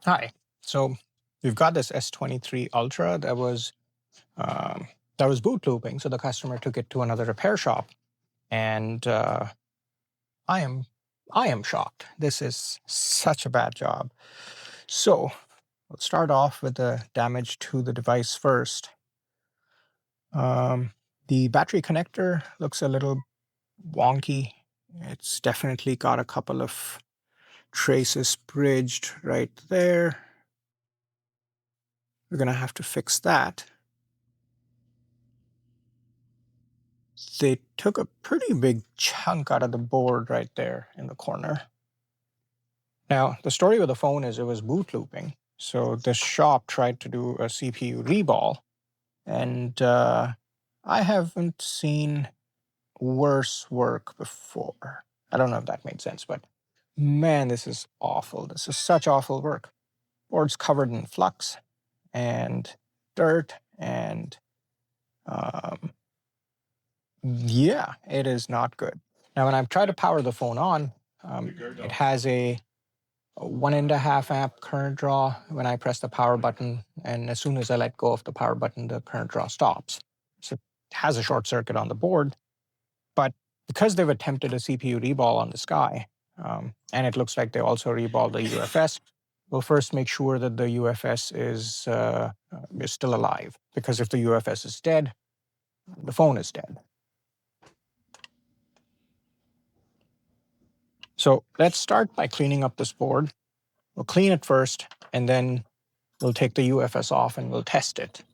Hi. So we've got this S23 Ultra that was boot looping. So the customer took it to another repair shop, and I am shocked. This is such a bad job. So let's start off with the damage to the device first. The battery connector looks a little wonky. It's definitely got a couple of traces bridged right there. We're gonna have to fix that. They took a pretty big chunk out of the board right there in the corner. Now, the story with the phone is it was boot looping. So this shop tried to do a CPU reball, and I haven't seen worse work before. I don't know if that made sense, but man, this is awful. This is such awful work. Board's covered in flux and dirt, and yeah, it is not good. Now, when I've tried to power the phone on, it has a 1.5 amp current draw when I press the power button, and as soon as I let go of the power button, the current draw stops. So it has a short circuit on the board, but because they've attempted a CPU reball on the Sky, and it looks like they also reballed the UFS, we'll first make sure that the UFS is still alive, because if the UFS is dead, the phone is dead. So let's start by cleaning up this board. We'll clean it first, and then we'll take the UFS off and we'll test it.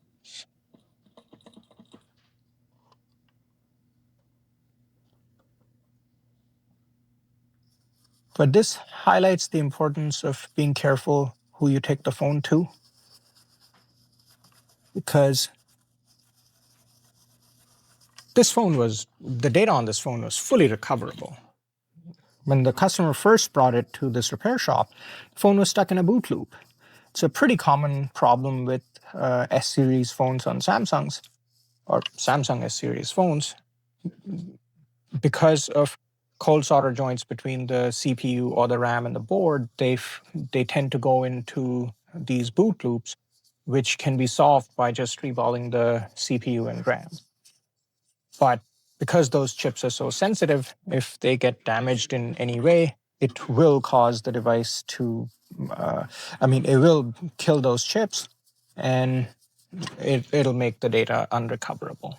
But this highlights the importance of being careful who you take the phone to, because the data on this phone was fully recoverable. When the customer first brought it to this repair shop, the phone was stuck in a boot loop. It's a pretty common problem with S-series phones on Samsungs, or Samsung S-series phones, because of cold solder joints between the CPU or the RAM and the board. They tend to go into these boot loops, which can be solved by just reballing the CPU and RAM. But because those chips are so sensitive, if they get damaged in any way, it will cause the device to, it will kill those chips, and it'll make the data unrecoverable.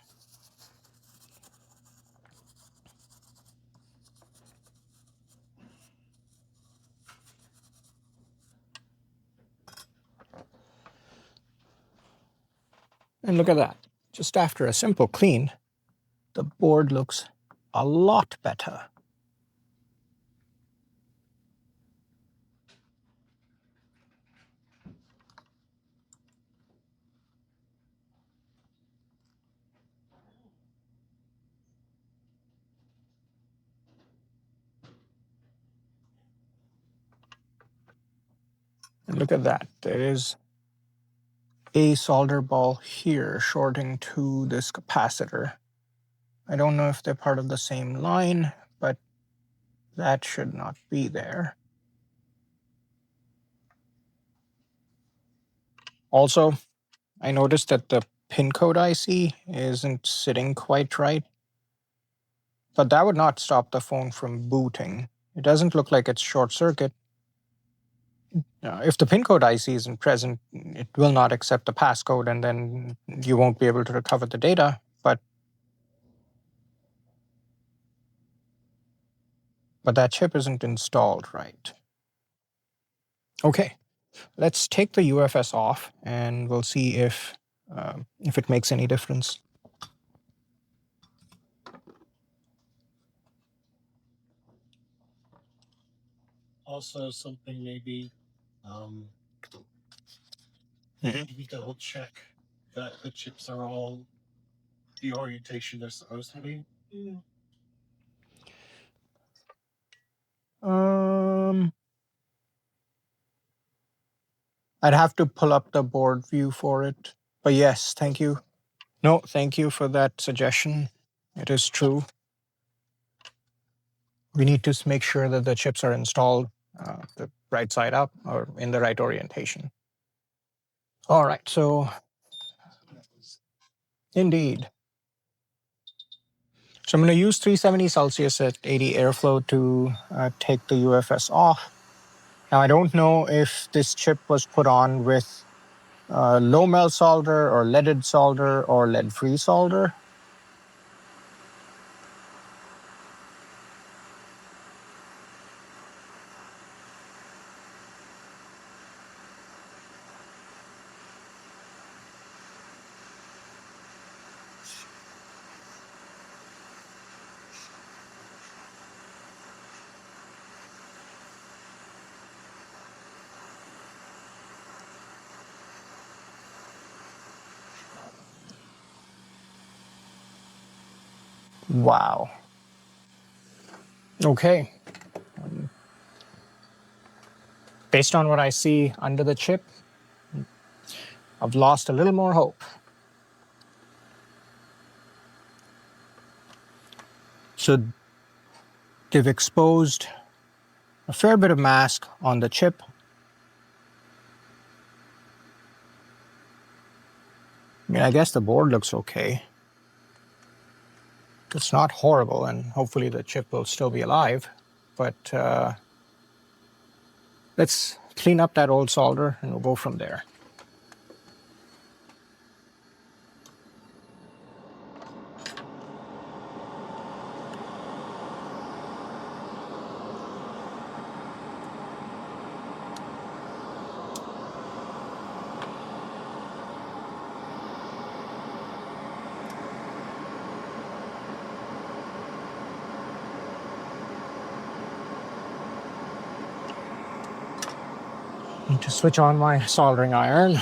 And look at that. Just after a simple clean, the board looks a lot better. And look at that. There is a solder ball here shorting to this capacitor. I don't know if they're part of the same line, but that should not be there. Also, I noticed that the pin code IC isn't sitting quite right, but that would not stop the phone from booting. It doesn't look like it's short circuit. If the pin code IC isn't present, it will not accept the passcode, and then you won't be able to recover the data. But that chip isn't installed right. Okay, let's take the UFS off, and we'll see if it makes any difference. Also, something maybe maybe double check that the chips are all the orientation they're supposed to be. I'd have to pull up the board view for it. But yes, thank you. No, thank you for that suggestion. It is true. We need to make sure that the chips are installed. right side up or in the right orientation. All right, so indeed. So I'm going to use 370 Celsius at 80 airflow to take the UFS off. Now, I don't know if this chip was put on with low melt solder or leaded solder or lead-free solder. Wow. Okay. Based on what I see under the chip, I've lost a little more hope. So they've exposed a fair bit of mask on the chip. I mean, I guess the board looks okay. It's not horrible, and hopefully the chip will still be alive. But let's clean up that old solder, and we'll go from there. Need to switch on my soldering iron.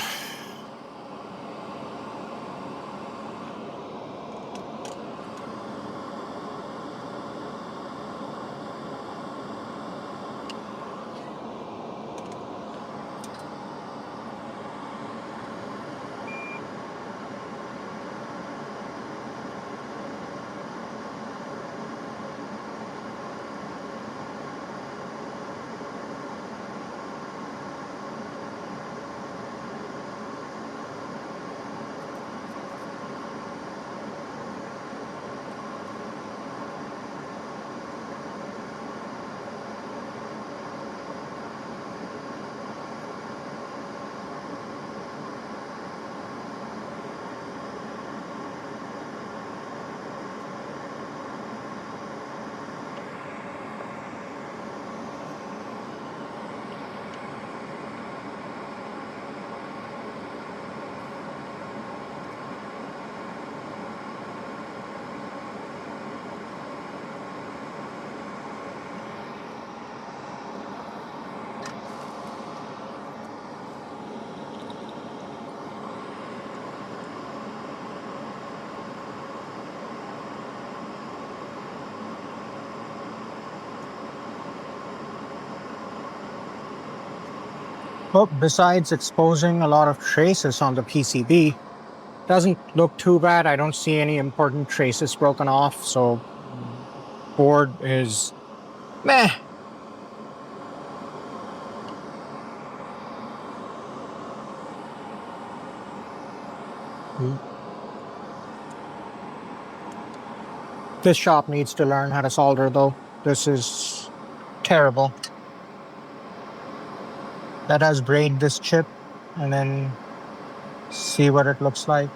Well, besides exposing a lot of traces on the PCB, doesn't look too bad. I don't see any important traces broken off, so board is meh. This shop needs to learn how to solder, though. This is terrible. Let us braid this chip and then see what it looks like.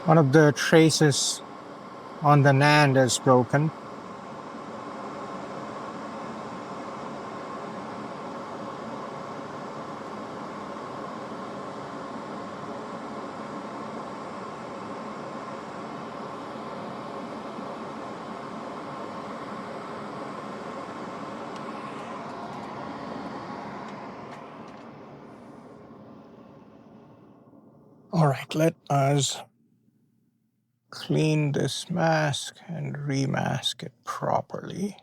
One of the traces on the NAND is broken. All right, let us clean this mask and remask it properly.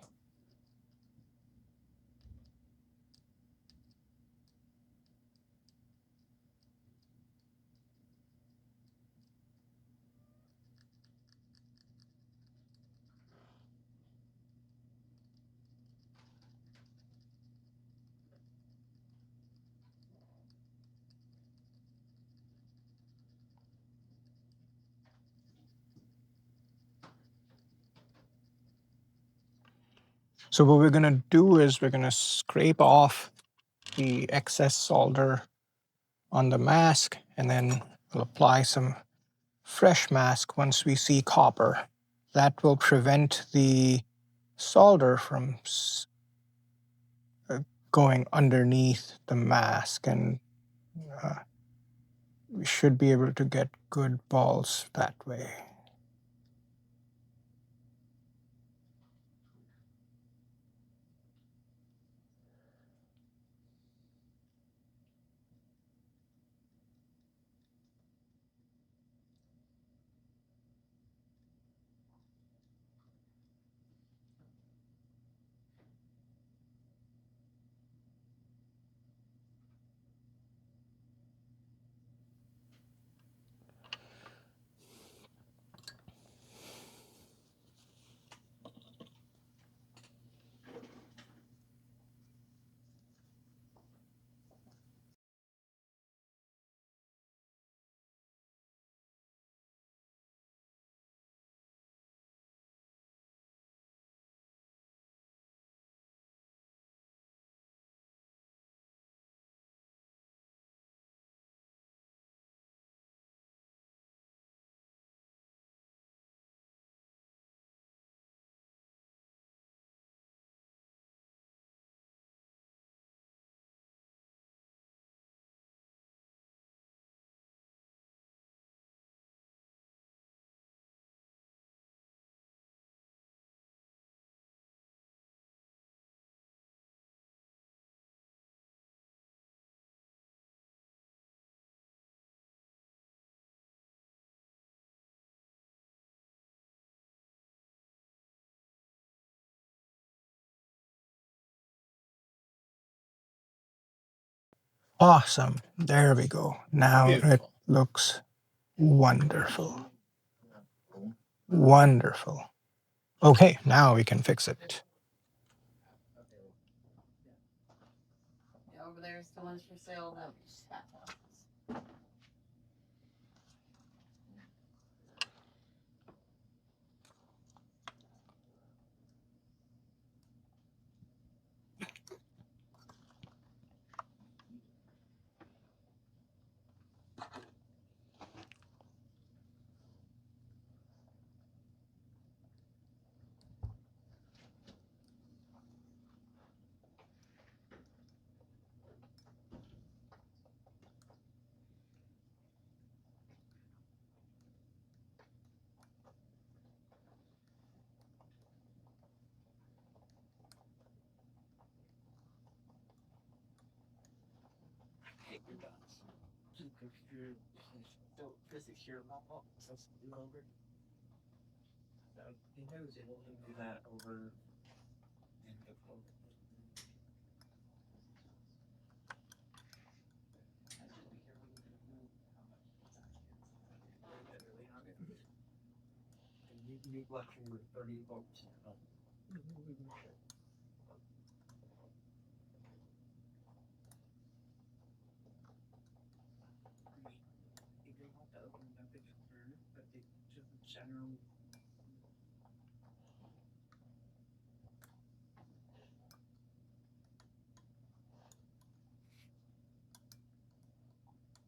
So what we're going to do is we're going to scrape off the excess solder on the mask, and then we'll apply some fresh mask once we see copper. That will prevent the solder from going underneath the mask, and we should be able to get good balls that way. Awesome. There we go. Now it looks wonderful. Wonderful. Okay, now we can fix it. Over there is the ones for sale.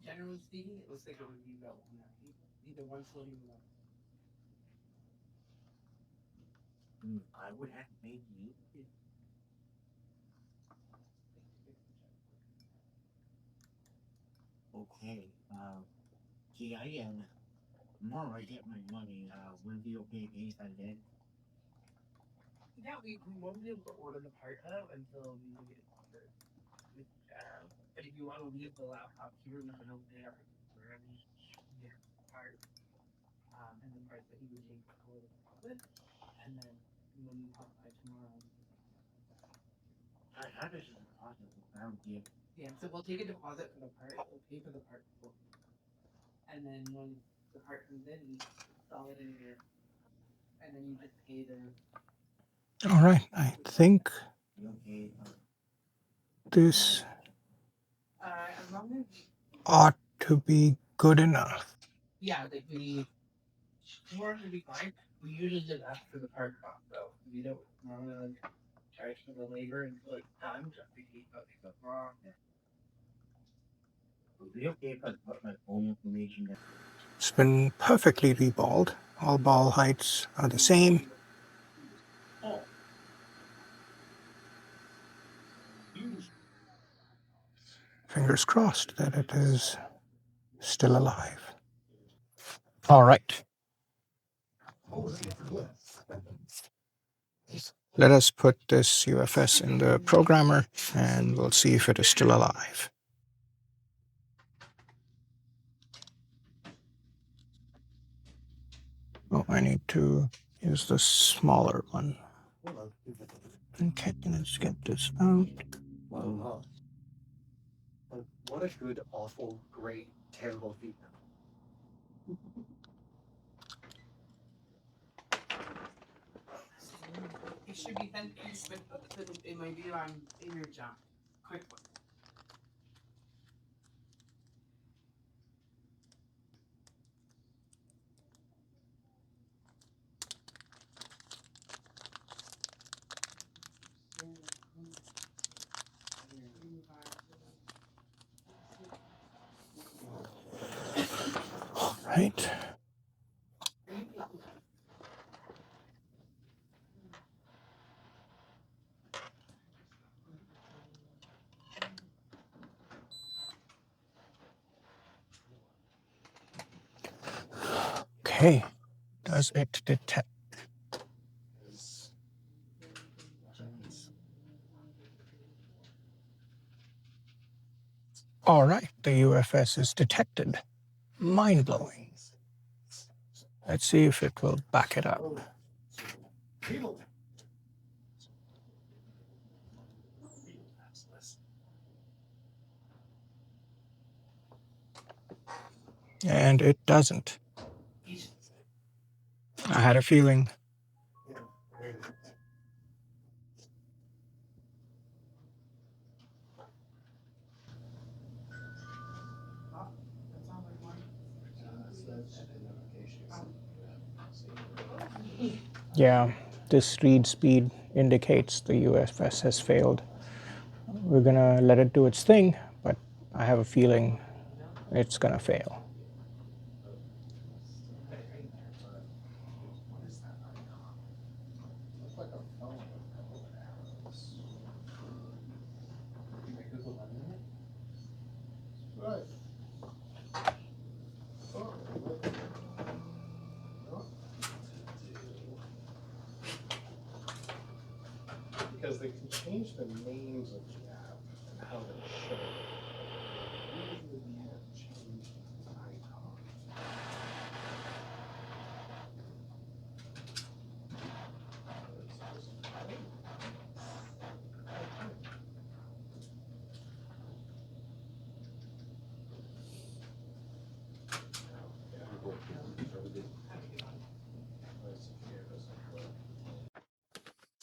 Generally speaking, it looks like it would be about 190. I would have made you. Okay. See, I am. Tomorrow I get my money. Will be okay if I did. Yeah, we won't be able to order the part out until we get it. But if you want to leave the laptop here, we can open it up wherever you get the part. And then part that you would take for the deposit. And then when you come by tomorrow. How does it deposit? Yeah, so we'll take a deposit for the part. We'll pay for the part before. And then when the part comes in, we install it in here. And then you just pay the. All right, I think this As long as ought to be good enough. yeah, like we more to be fine. We usually just ask for the part cost though. We don't normally charge for the labor and like time just in case something goes wrong. Be okay if I put my phone information down. It's been perfectly reballed. All ball heights are the same. Fingers crossed that it is still alive. All right. Let us put this UFS in the programmer and we'll see if it is still alive. Oh, I need to use the smaller one. Okay, let's get this out. What a good, awful, great, terrible feature. It should be sent to you, but it might be in your junk. Quick one. Right. Okay. Does it detect? All right, the UFS is detected. Mind-blowing. Let's see if it will back it up. And it doesn't. I had a feeling. Yeah, this read speed indicates the UFS has failed. We're gonna let it do its thing, but I have a feeling it's gonna fail. Because they can change the names of the app and how they show. Usually we have changed the icon.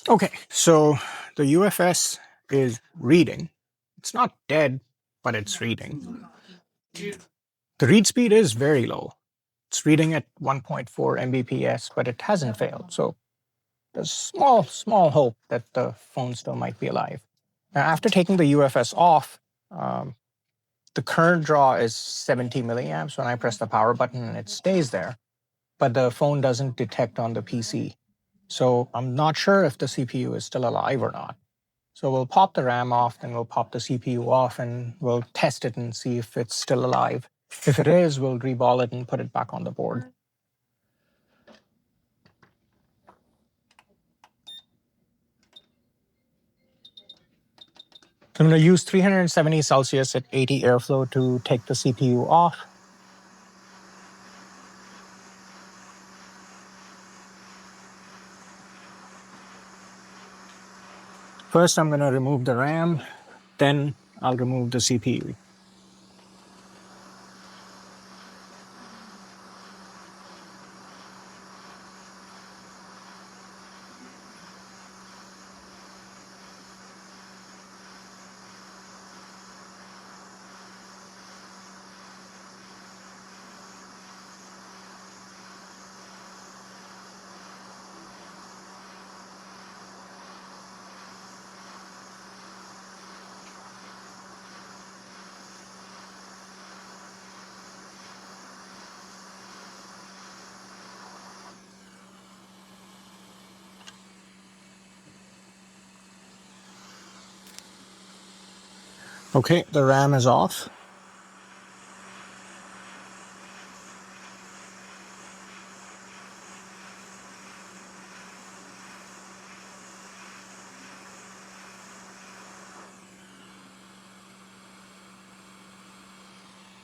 Okay, so the UFS is reading. It's not dead, but it's reading. The read speed is very low. It's reading at 1.4 Mbps, but it hasn't failed. So there's small hope that the phone still might be alive. Now, after taking the UFS off, the current draw is 70 milliamps when I press the power button and it stays there, but the phone doesn't detect on the PC. So I'm not sure if the CPU is still alive or not. So we'll pop the RAM off, then we'll pop the CPU off, and we'll test it and see if it's still alive. If it is, we'll reball it and put it back on the board. I'm going to use 370 Celsius at 80 airflow to take the CPU off. First, I'm going to remove the RAM, then I'll remove the CPU. Okay, the RAM is off.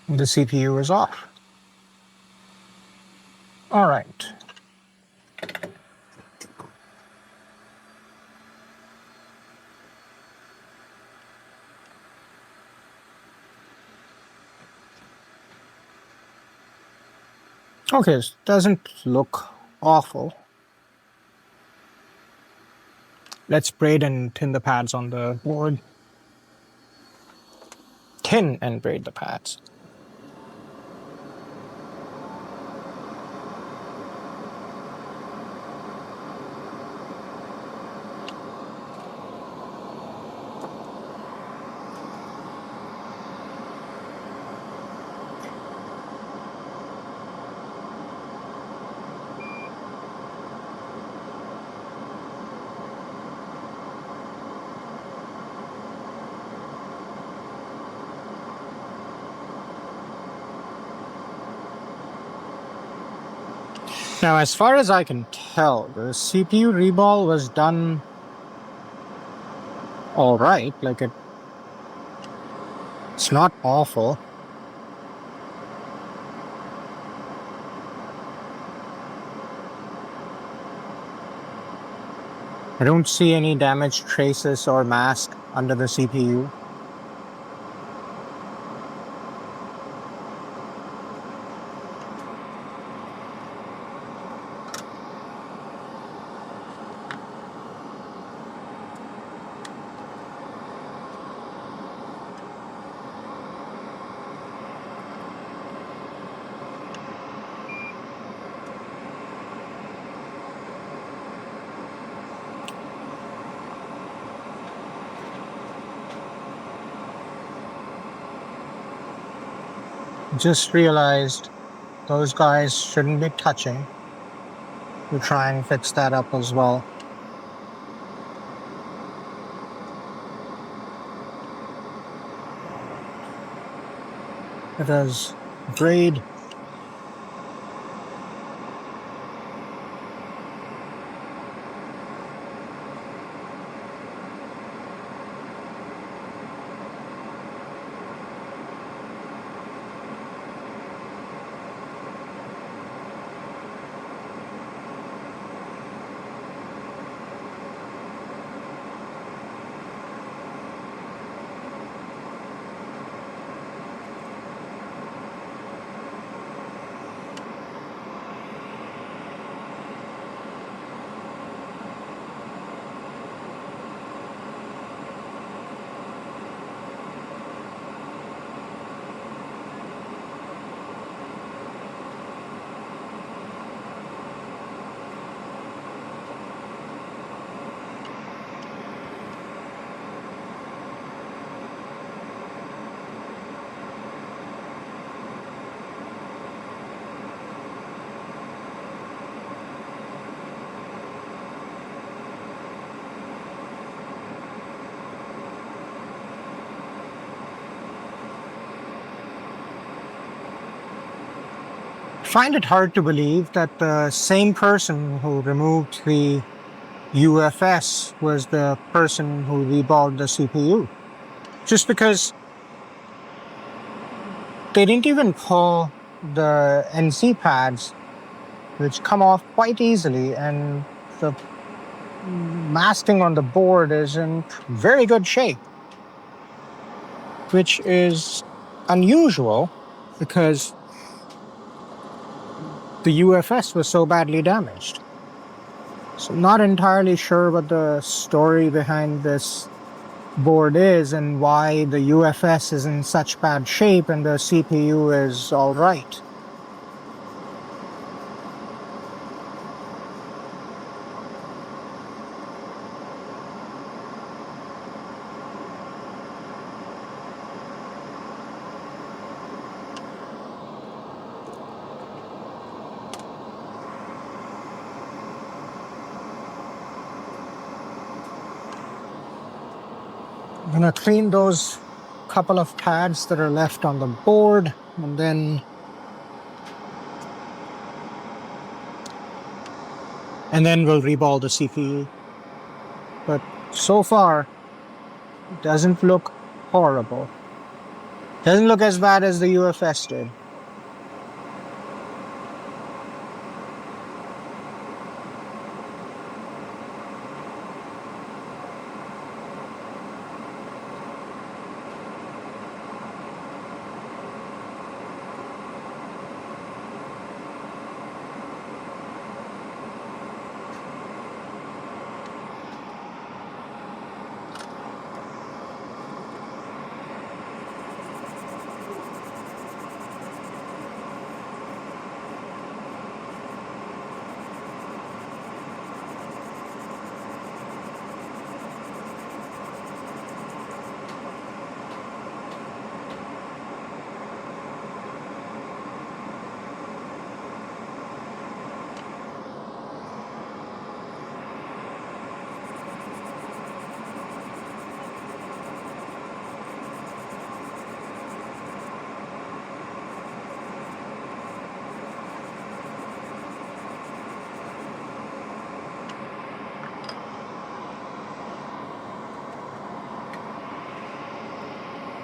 The CPU is off. All right. Okay, it doesn't look awful. Let's braid and tin the pads on the board. Tin and braid the pads. Now, as far as I can tell, the CPU reball was done all right. Like it's not awful. I don't see any damaged traces or mask under the CPU. Just realized those guys shouldn't be touching. We'll try and fix that up as well. It has braid. find it hard to believe that the same person who removed the UFS was the person who reballed the CPU. Just because they didn't even pull the NC pads, which come off quite easily, and the masking on the board is in very good shape, which is unusual because the UFS was so badly damaged. So I'm not entirely sure what the story behind this board is and why the UFS is in such bad shape and the CPU is all right. I'm gonna clean those couple of pads that are left on the board, and then we'll reball the CPU. But so far, it doesn't look horrible. Doesn't look as bad as the UFS did.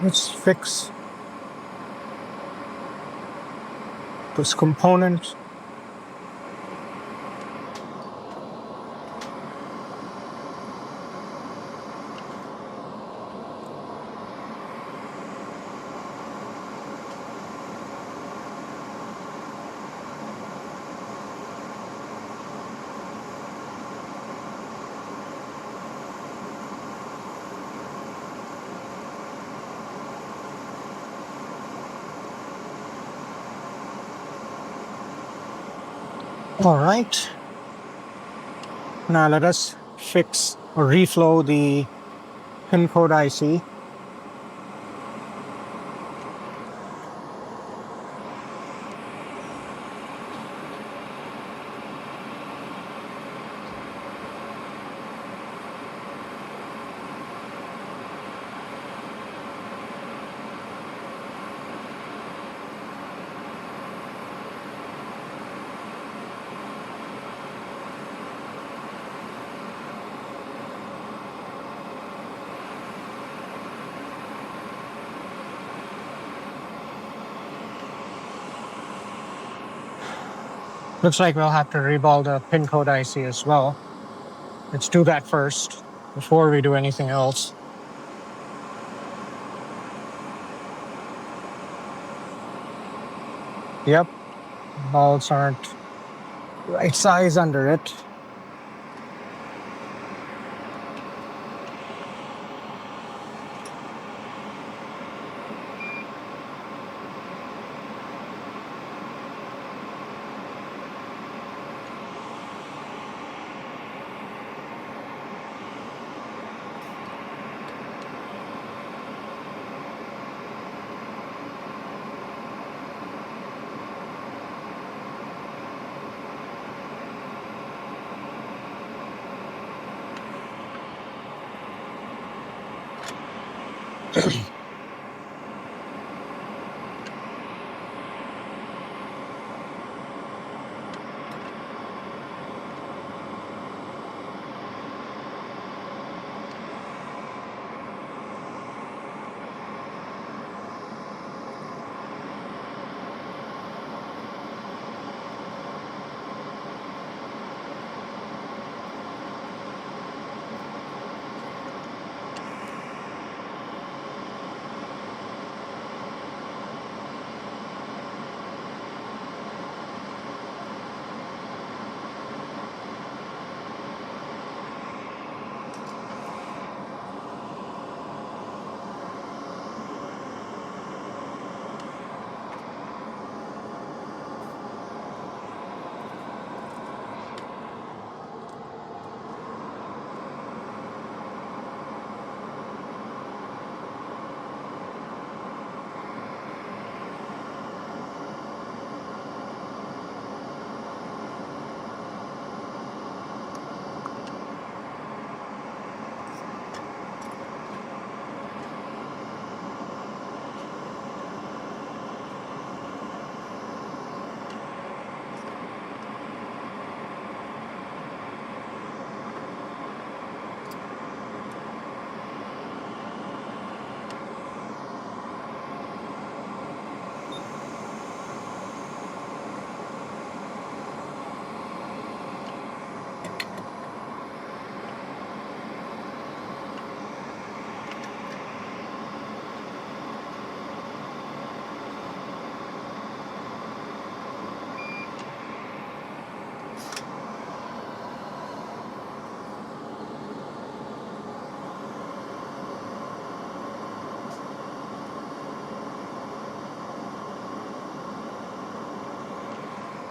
Let's fix this component. All right. Now let us fix or reflow the pin code IC. Looks like we'll have to reball the pin code IC as well. Let's do that first before we do anything else. Yep, balls aren't right size under it.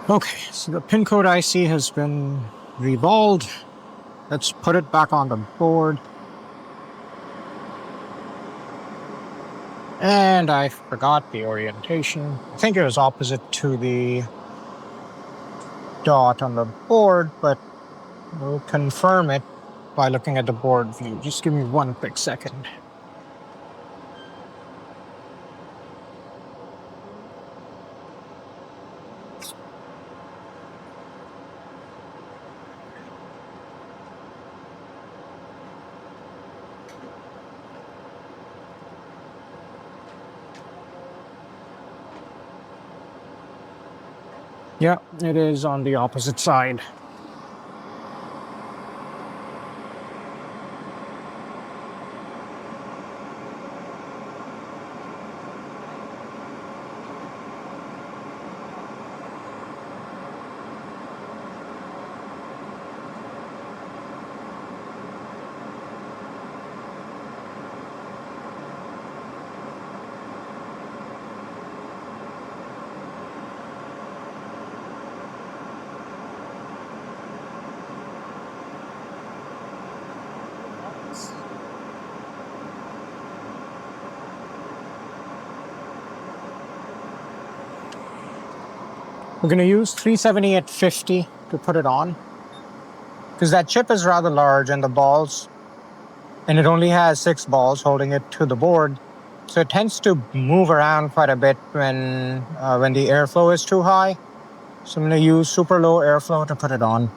Okay, so the pin code IC has been reballed. Let's put it back on the board. And I forgot the orientation. I think it was opposite to the dot on the board, but we'll confirm it by looking at the board view. Just give me one quick second. Yeah, it is on the opposite side. We're going to use 370 at 50 to put it on, because that chip is rather large and the balls, and it only has 6 balls holding it to the board. So it tends to move around quite a bit when the airflow is too high. So I'm going to use super low airflow to put it on.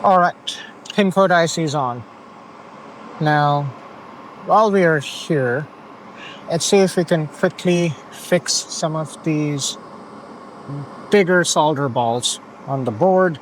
All right, pin code IC is on. Now, while we are here, let's see if we can quickly fix some of these bigger solder balls on the board.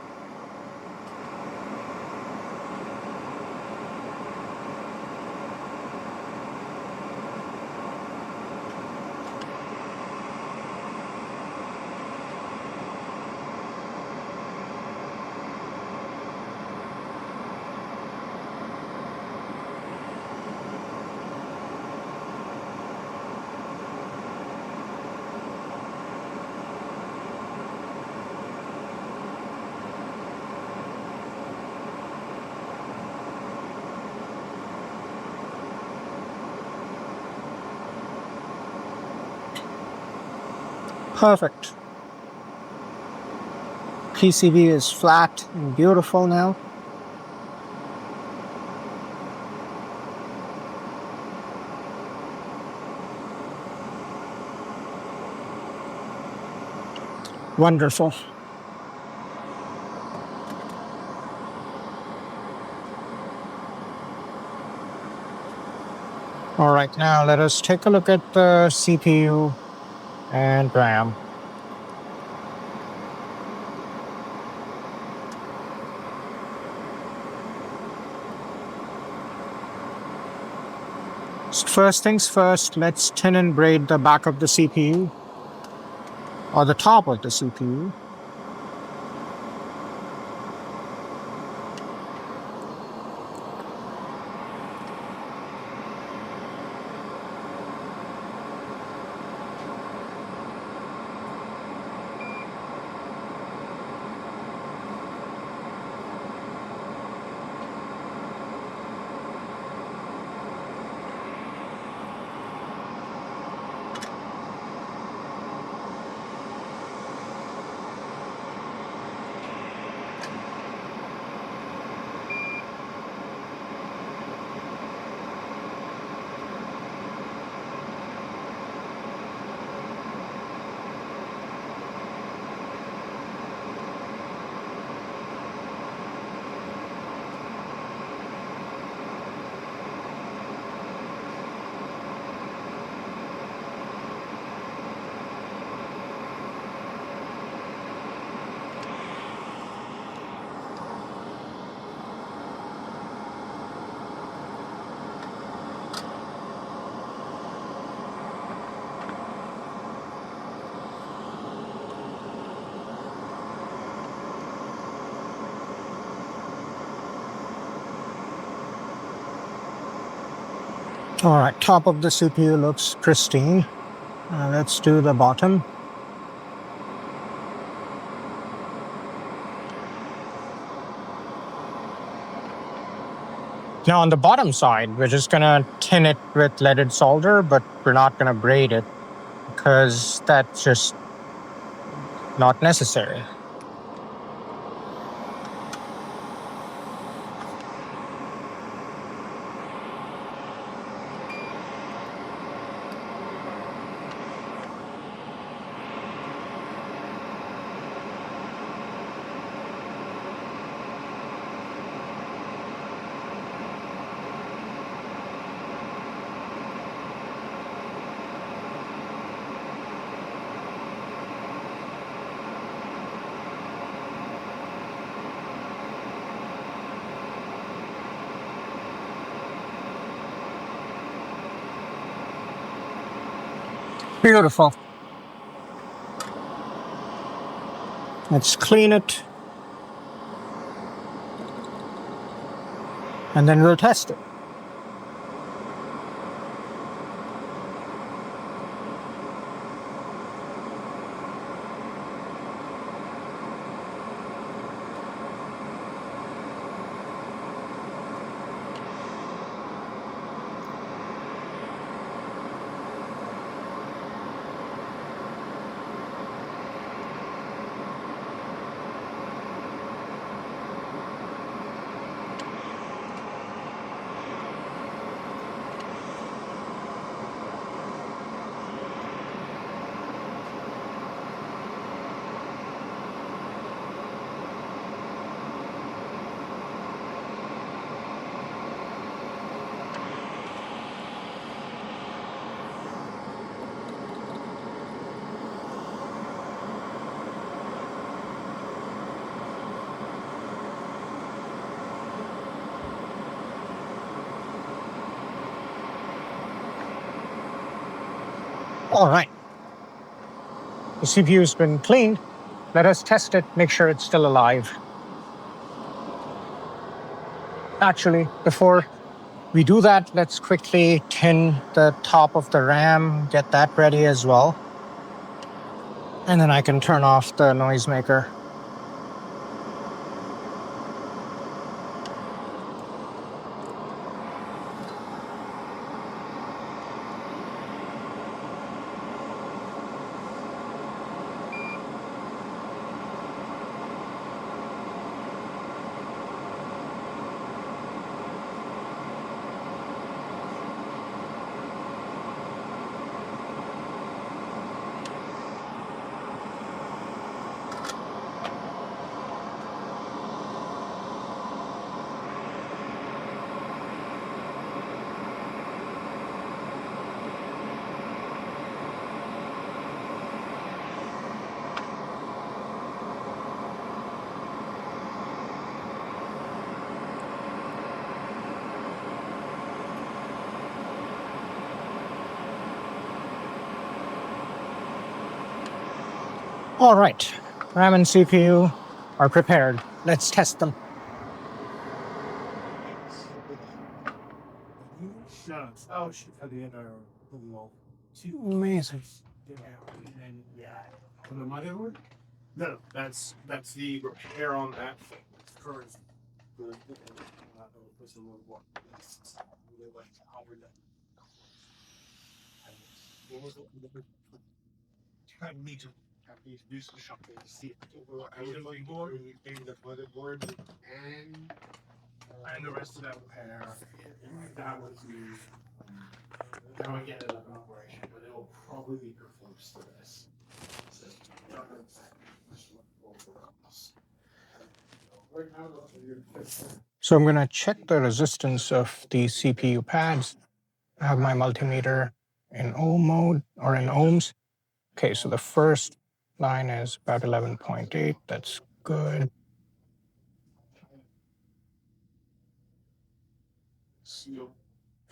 Perfect. PCB is flat and beautiful now. Wonderful. All right, now let us take a look at the CPU and RAM. First things first, let's tin and braid the back of the CPU, or the top of the CPU. All right, top of the CPU looks pristine. Let's do the bottom. Now on the bottom side, we're just gonna tin it with leaded solder, but we're not gonna braid it because that's just not necessary. Beautiful. Let's clean it. And then we'll test it. All right. The CPU's been cleaned. Let us test it, make sure it's still alive. Actually, before we do that, let's quickly tin the top of the RAM, get that ready as well. And then I can turn off the noisemaker. All right, RAM and CPU are prepared. Let's test them. Amazing. On the motherboard? No, that's the repair on that current. I need to do some shopping to see the motherboard and the rest of that repair. That was the now I get it up in operation, but it'll probably be close to this. So I'm going to check the resistance of the CPU pads. I have my multimeter in ohm mode or in ohms. Okay, so the first line is about 11.8. That's good.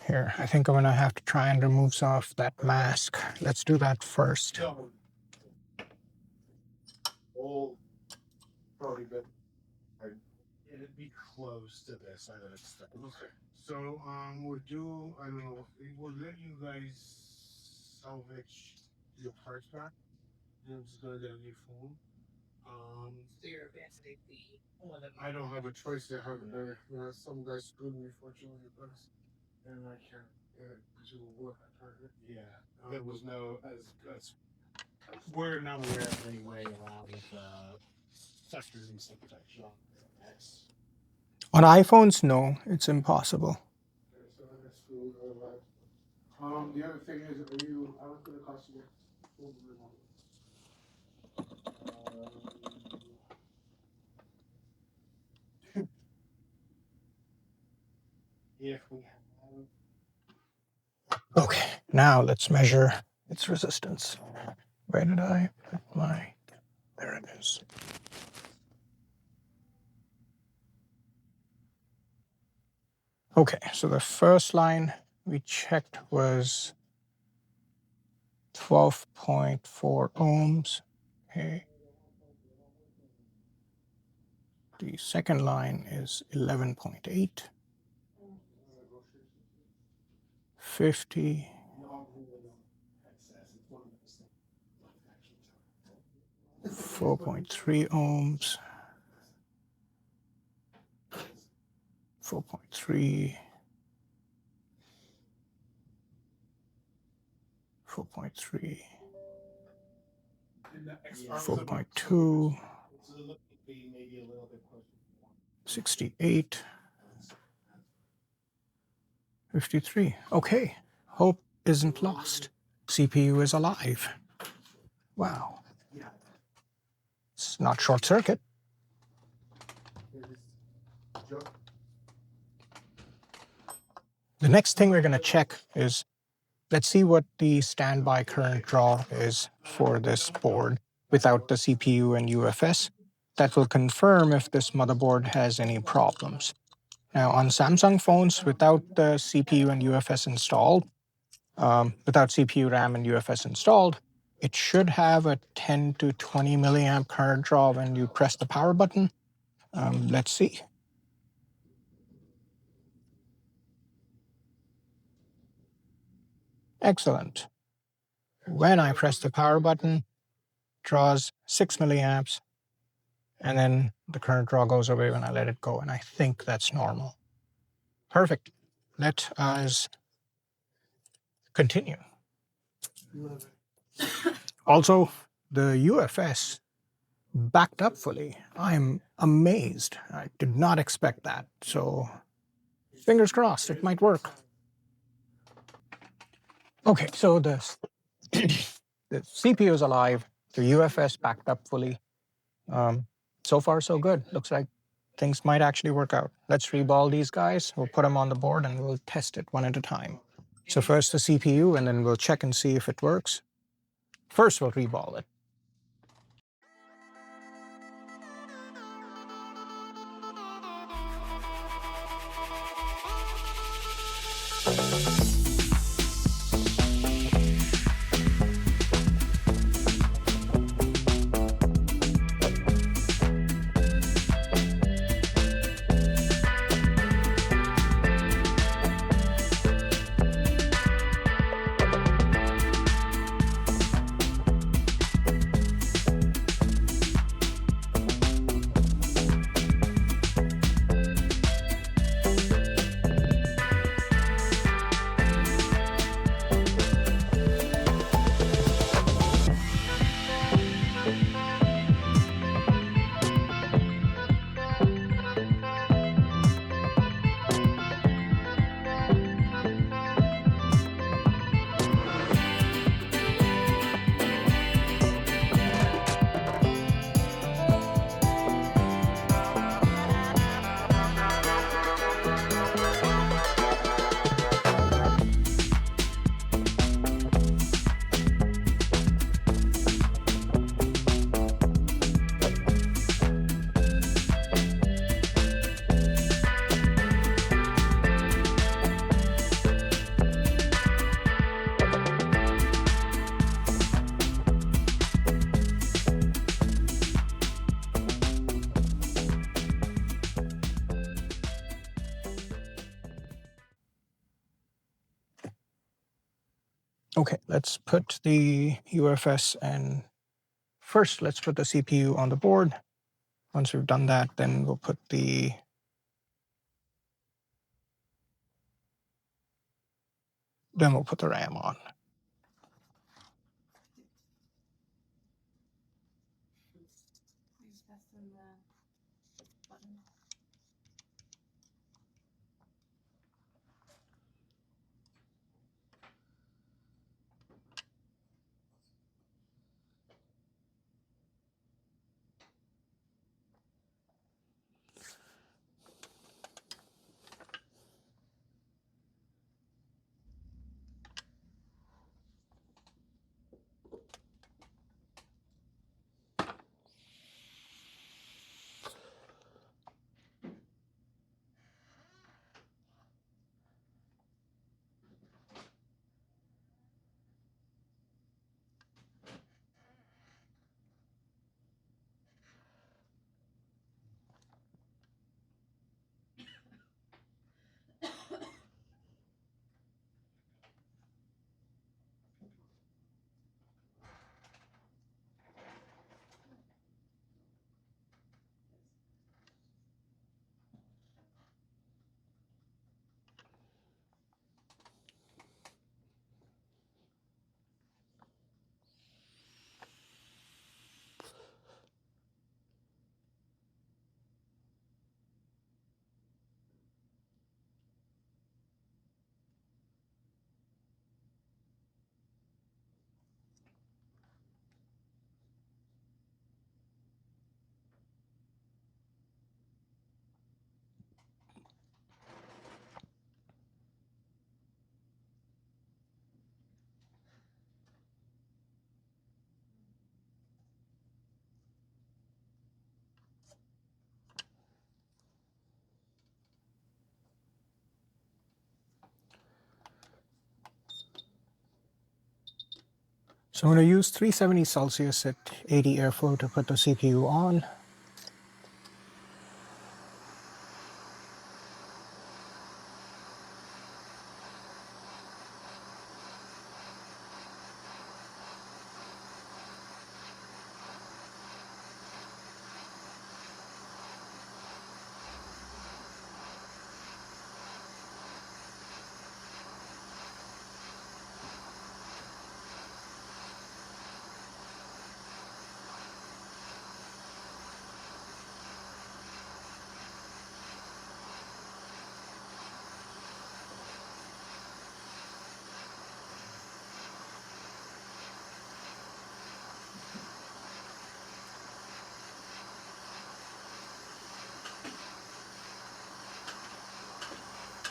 Here, I think I'm going to have to try and remove some of that mask. Let's do that first. Probably good. It'd be close to this. I would expect. Okay. So we'll do. I don't know. We'll let you guys salvage your parts back. I'm just gonna get a new phone. So you're advancing the one that I don't have a choice to have it there. Some guy screwed me fortunately, but and I can't do work. Yeah, there was no as we're not aware of any way around sectors and stuff like that. On iPhones, no, it's impossible. So that's cool. The other thing is, are you? How much would it cost you? If we have. Okay, now let's measure its resistance. Where did I put my... There it is. Okay, so the first line we checked was 12.4 ohms. Okay. The second line is 11.8. 50. 4.3 ohms. 4.3. 4.3. 4.2. 68. 53. Okay. Hope isn't lost. CPU is alive. Wow. It's not short circuit. The next thing we're going to check is, let's see what the standby current draw is for this board without the CPU and UFS. That will confirm if this motherboard has any problems. Now, on Samsung phones, without the CPU and UFS installed, without CPU, RAM, and UFS installed, it should have a 10 to 20 milliamp current draw when you press the power button. Let's see. Excellent. When I press the power button, draws 6 milliamps, and then the current draw goes away when I let it go, and I think that's normal. Perfect. Let us continue. Also, the UFS backed up fully. I'm amazed. I did not expect that. So fingers crossed, it might work. Okay, so the CPU is alive. The UFS backed up fully. So far, so good. Looks like things might actually work out. Let's reball these guys. We'll put them on the board and we'll test it one at a time. So first the CPU, and then we'll check and see if it works. First, we'll reball it. Okay, let's put the UFS and first let's put the CPU on the board. Once we've done that, then we'll put the RAM on. So I'm going to use 370 Celsius at 80 airflow to put the CPU on.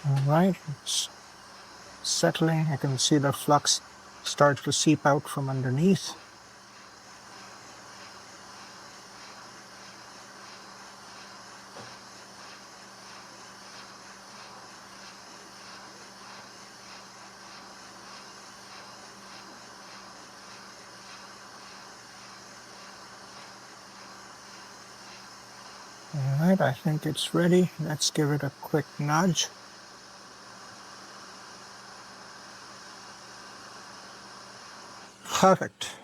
All right, it's settling. I can see the flux start to seep out from underneath. All right, I think it's ready. Let's give it a quick nudge. Perfect.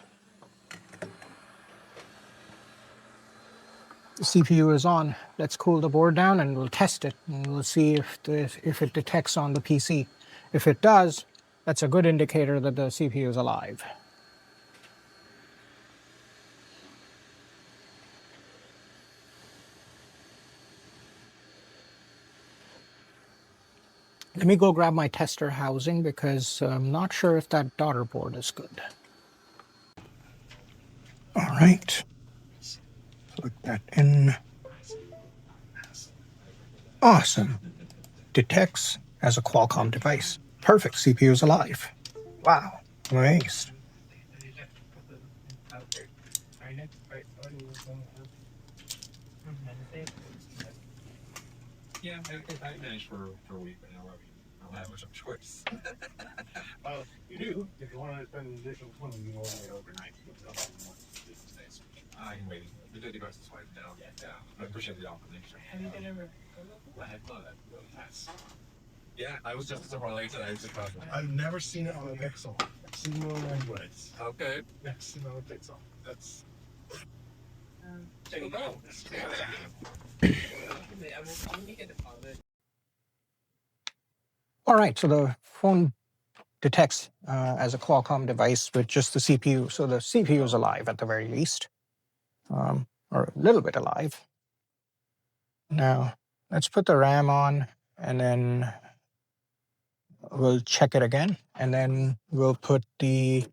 The CPU is on. Let's cool the board down and we'll test it. And we'll see if it detects on the PC. If it does, that's a good indicator that the CPU is alive. Let me go grab my tester housing because I'm not sure if that daughter board is good. All right. Plug that in. Awesome. Detects as a Qualcomm device. Perfect. CPU is alive. Wow. Amazed. Yeah, I managed for a week, but now I don't have much of a choice. Well, you do. If you want to spend an additional 20, you can order it overnight. I can wait. The $50 is wiped down. Yeah. I appreciate the offer. Have you been ever? I had not. Yes. Yeah, I was just a several late today. I've never seen it on a Pixel. Okay. That's. All right, so the phone detects as a Qualcomm device with just the CPU. So the CPU is alive at the very least, or a little bit alive. Now, let's put the RAM on, and then we'll check it again, and then we'll put the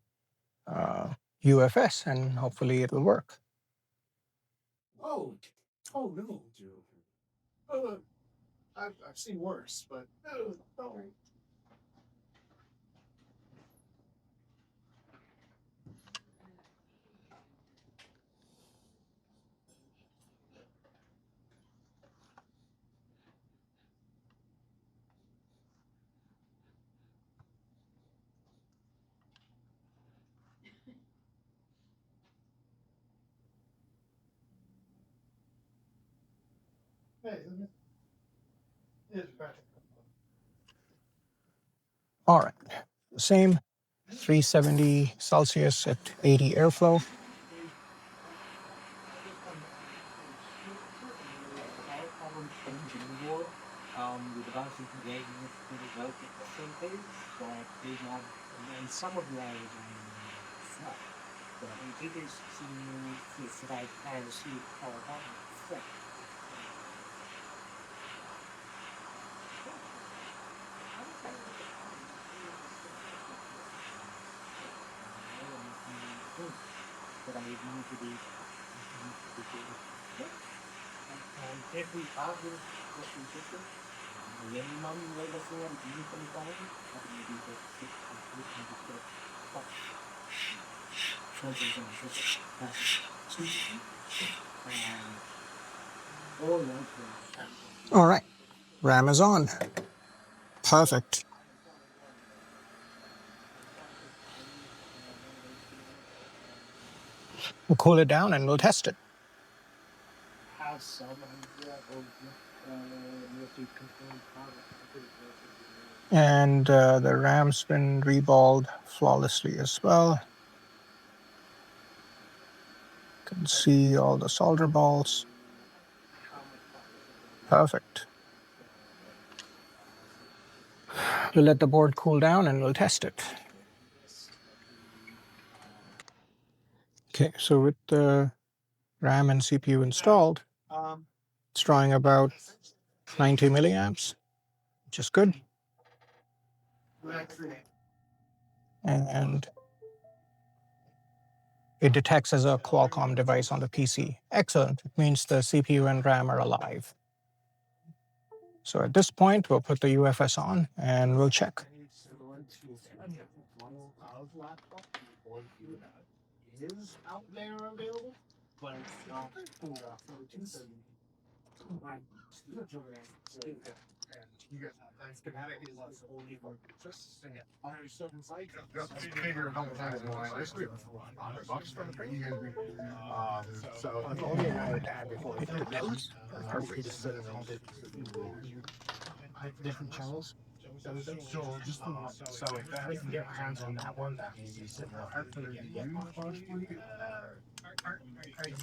UFS, and hopefully it'll work. Oh, no. I've seen worse, but no. All right, same 370 Celsius at 80 airflow. With about to today, pretty well get the same thing, but they have, and some of the others flat. But I think it's to like kind of see how that flat. But I need to be every other question system. Minimum level for you can find, but maybe the six All right, RAM is on. Perfect. We'll cool it down and we'll test it. have some idea of what you confirm product. And the RAM's been reballed flawlessly as well. You can see all the solder balls. Perfect. We'll let the board cool down and we'll test it. Okay, so with the RAM and CPU installed, it's drawing about 90 milliamps, which is good. And it detects as a Qualcomm device on the PC. Excellent. It means the CPU and RAM are alive. So at this point, we'll put the UFS on and we'll check. Is out there available, but it's not schematic is only for just saying it. Figure how much I want. I just $100 from the you guys so I'm only allowed to add before different channels. So just so if I can get my hands on that one, that means you said hard for the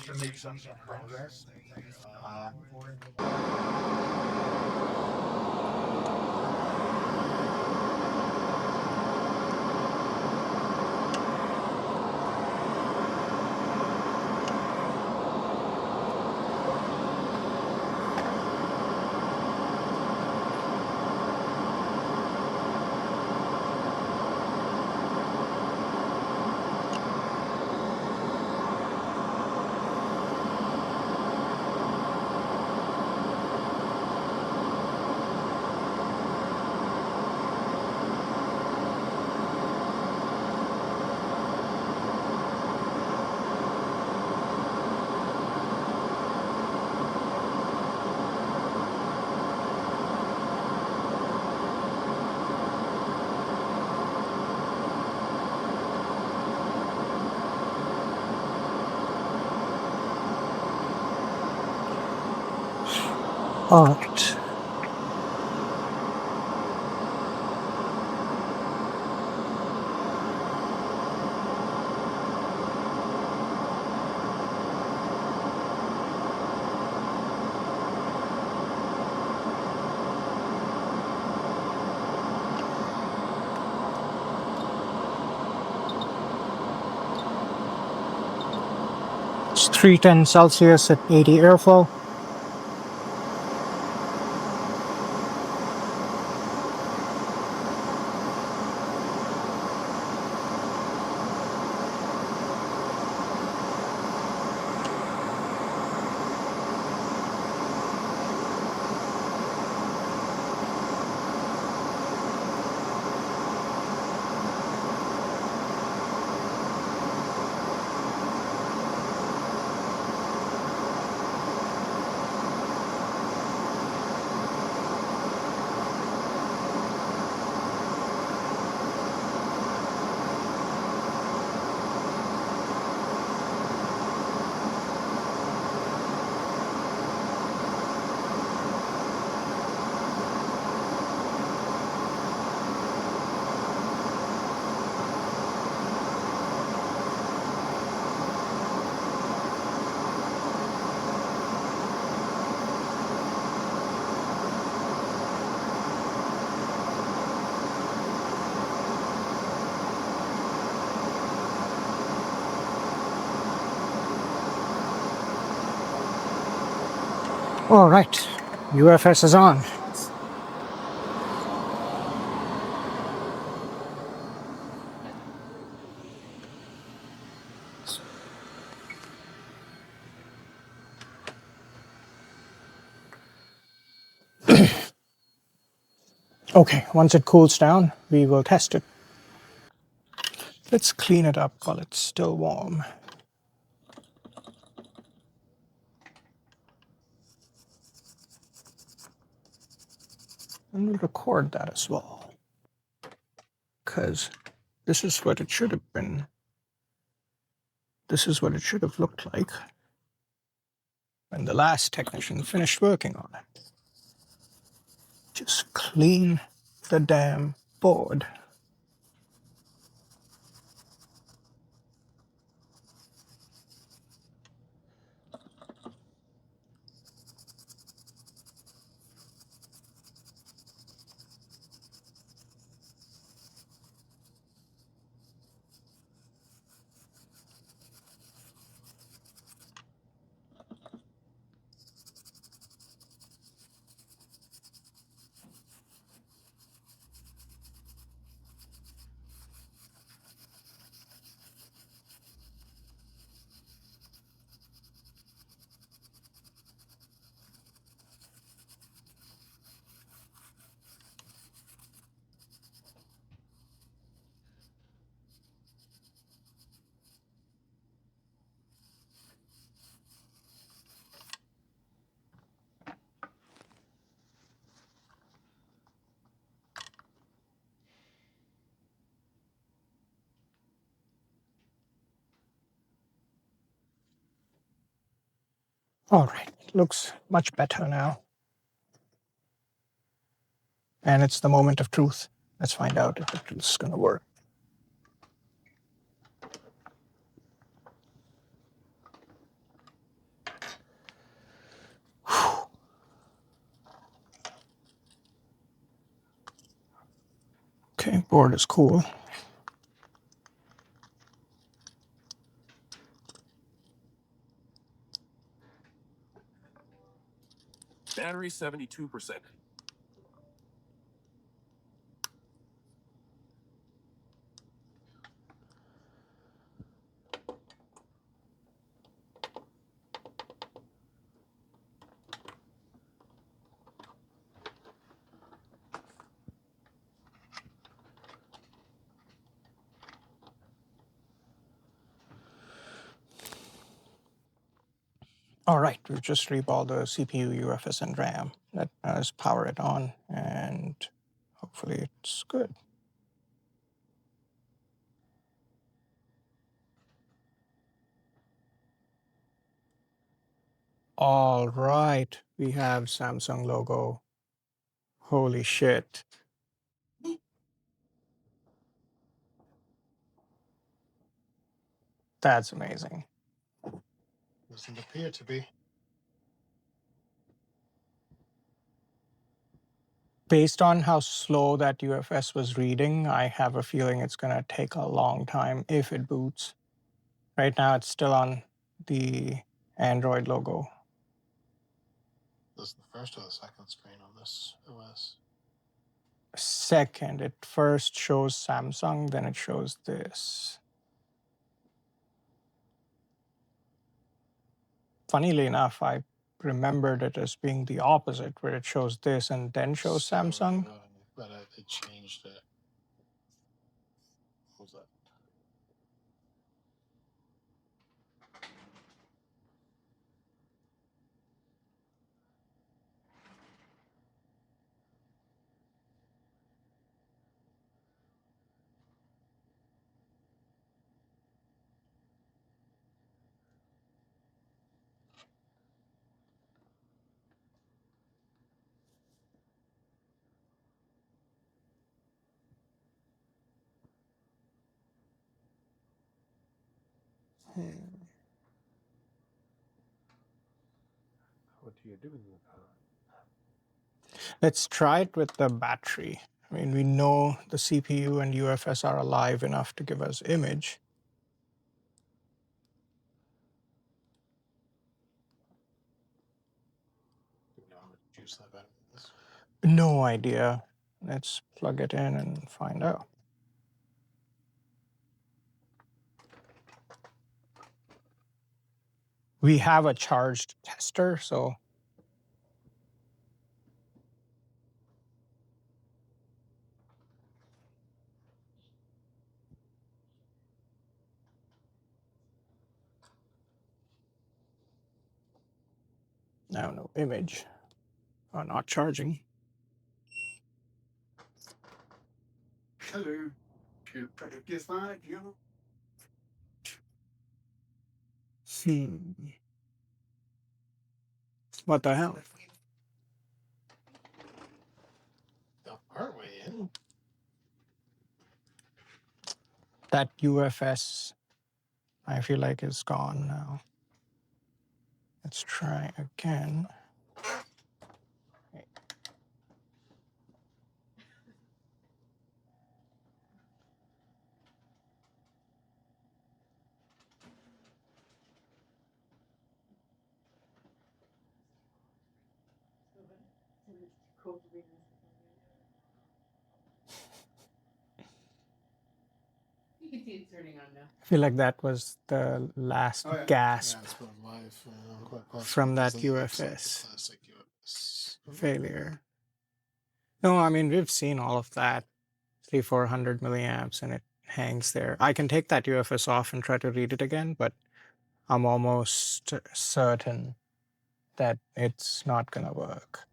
to make some progress. All right. It's 310 Celsius at 80 airflow. All right, UFS is on. Okay, once it cools down, we will test it. Let's clean it up while it's still warm. And we'll record that as well, because this is what it should have been. This is what it should have looked like when the last technician finished working on it. Just clean the damn board. All right, looks much better now. And it's the moment of truth. Let's find out if it's going to work. Okay, board is cool. Battery 72%. All right, we've just reballed the CPU, UFS, and RAM. Let's power it on, and hopefully it's good. All right, we have Samsung logo. Holy shit. That's amazing. Doesn't appear to be. Based on how slow that UFS was reading, I have a feeling it's going to take a long time if it boots. Right now, it's still on the Android logo. This is the first or the second screen on this OS? Second, it first shows Samsung, then it shows this. Funnily enough, I remembered it as being the opposite, where it shows this and then shows So, Samsung. but they changed it. What was that? What do you do with that? Let's try it with the battery. I mean, we know the CPU and UFS are alive enough to give us image. Do you know how much juice that battery is? No idea. Let's plug it in and find out. We have a charged tester, so now no image. Oh, not charging. Hello. PS5, you What the hell? The partway in. That UFS, I feel like, is gone now. Let's try again. can see it's turning on now. I feel like that was the last gasp Yeah, it's been live. Quite possible, from that because it looks like the UFS classic UFS. failure. No, I mean, we've seen all of that. 300-400 milliamps and it hangs there. I can take that UFS off and try to read it again, but I'm almost certain that it's not going to work.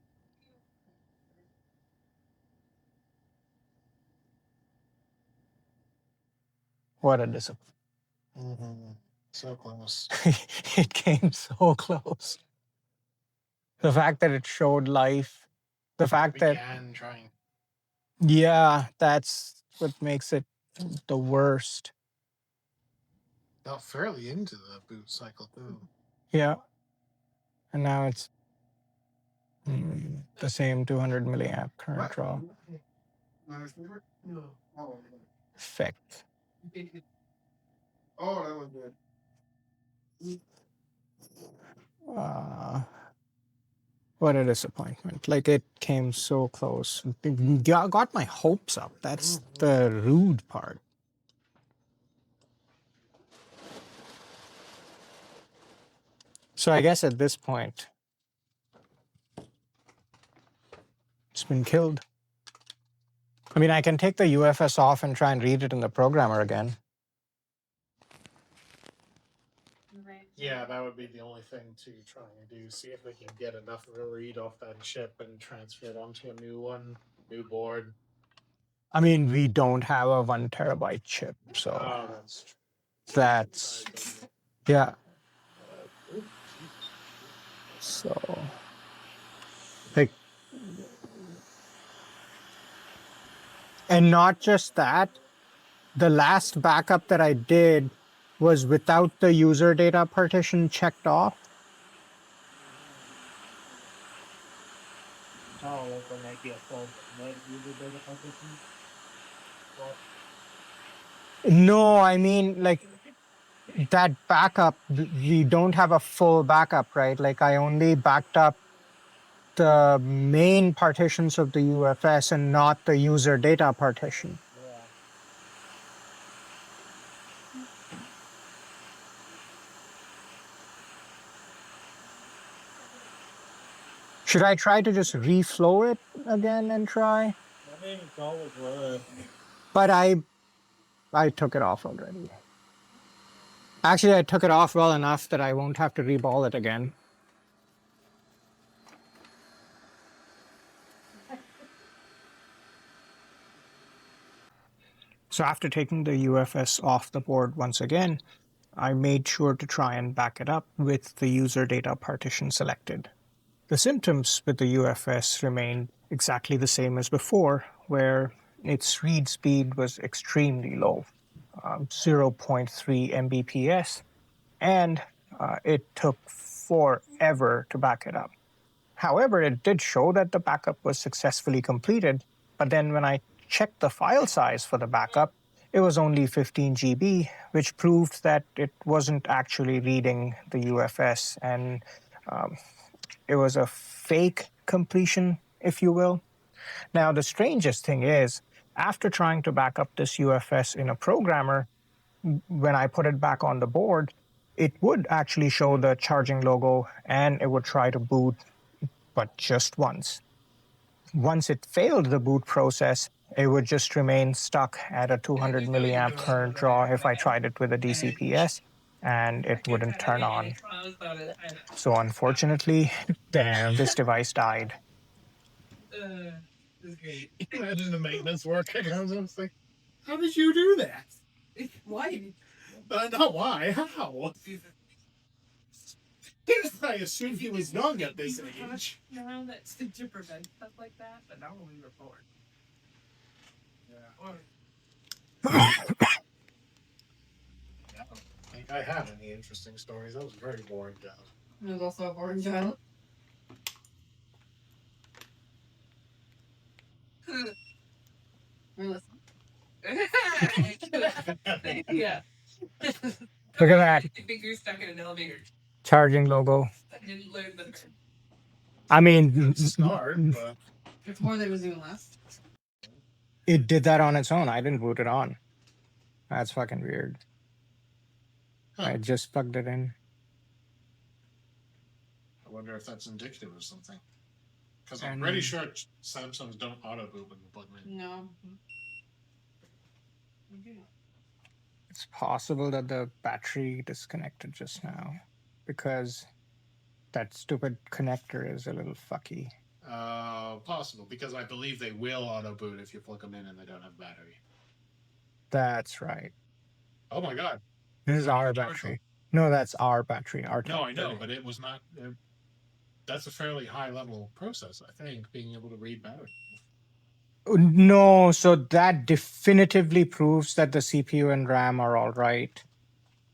What a disappointment. So close. It came so close. The fact that it showed life, the fact that, Began trying. yeah, that's what makes it the worst. Got fairly into the boot cycle too. Yeah. And now it's the same 200 milliamp current draw. No. Oh, Effect. oh, that was good. What a disappointment. Like, it came so close. It got my hopes up. That's the rude part. So I guess at this point, it's been killed. I mean, I can take the UFS off and try and read it in the programmer again. Yeah, that would be the only thing to try and do. See if we can get enough of a read off that chip and transfer it onto a new one, new board. I mean, we don't have a 1 terabyte chip, so That's true. that's, yeah. So, like, and not just that, the last backup that I did was without the user data partition checked off. Oh, like when I get full med user data partition. No, I mean, like, that backup, we don't have a full backup, right? Like I only backed up the main partitions of the UFS and not the user data partition. Yeah. Should I try to just reflow it again and try? I mean, it's always worth. But I took it off already. Actually, I took it off well enough that I won't have to reball it again. So after taking the UFS off the board once again, I made sure to try and back it up with the user data partition selected. The symptoms with the UFS remained exactly the same as before, where its read speed was extremely low, 0.3 Mbps, and it took forever to back it up. However, it did show that the backup was successfully completed, but then when I checked the file size for the backup, it was only 15 GB, which proved that it wasn't actually reading the UFS, and it was a fake completion, if you will. Now, the strangest thing is, after trying to back up this UFS in a programmer, when I put it back on the board, it would actually show the charging logo and it would try to boot, but just once. Once it failed the boot process, it would just remain stuck at a 200 milliamp current draw if I tried it with a DCPS, and it wouldn't turn on. So unfortunately, Damn. this device died. This is great. Imagine the maintenance work. I was like, how did you do that? Why? Not why. How? I assumed he was young at this age. No, that's to prevent stuff like that, but now we report. Yeah. I don't think I have any interesting stories. That was a very boring job. It was also a boring child. Yeah. Look at that. I think you're stuck in an elevator. Charging logo. I didn't learn that. I mean, It's a start, but Before they was even last. it did that on its own. I didn't boot it on. That's fucking weird. Huh. I just plugged it in. I wonder if that's indicative of something. Because I'm pretty sure Samsungs don't auto boot when you plug them in. No. It's possible that the battery disconnected just now because that stupid connector is a little fucky. Possible, because I believe they will auto boot if you plug them in and they don't have battery. That's right. Oh my god. This is our battery. No, that's our battery. Our No, I know, but it was not. That's a fairly high level process, I think, being able to read battery. No, so that definitively proves that the CPU and RAM are all right.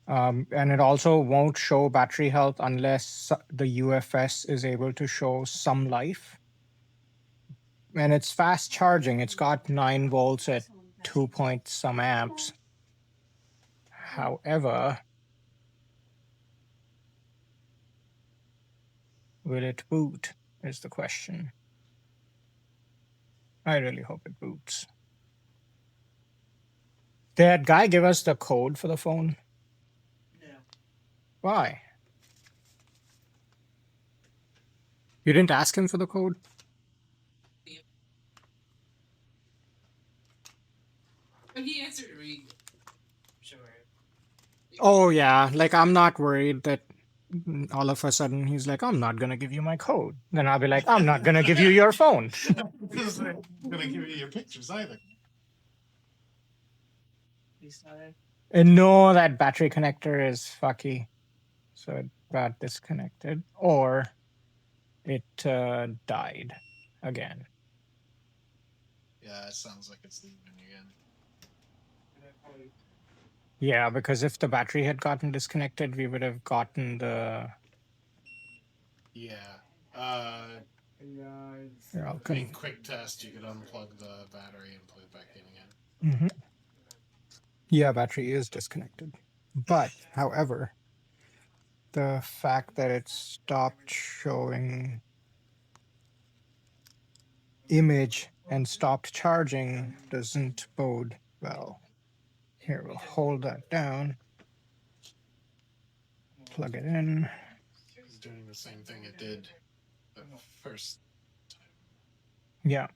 And it also won't show battery health unless the UFS is able to show some life. And it's fast charging. It's got 9 volts at 2 point some amps. However, will it boot is the question. I really hope it boots. Did that guy give us the code for the phone? No. Why? You didn't ask him for the code? But he answered me. Sure. Oh, yeah. Like, I'm not worried that all of a sudden he's like, I'm not going to give you my code. Then I'll be like, I'm not going to give you your phone. I'm going to give you your pictures either. And no, that battery connector is fucky. So it got disconnected. Or it died again. Yeah, it sounds like it's leaving again. Yeah, because if the battery had gotten disconnected, we would have gotten the... Yeah. Here, I'll In quick test, you could unplug the battery and plug it back in again. Yeah, battery is disconnected. But, however, the fact that it stopped showing image and stopped charging doesn't bode well. Here, we'll hold that down, plug it in. It's doing the same thing it did the first time. Yeah,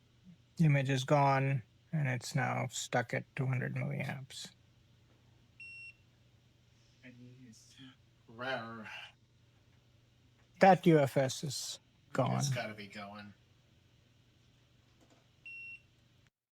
image is gone, and it's now stuck at 200 milliamps. Rare. That UFS is gone. It's got to be going.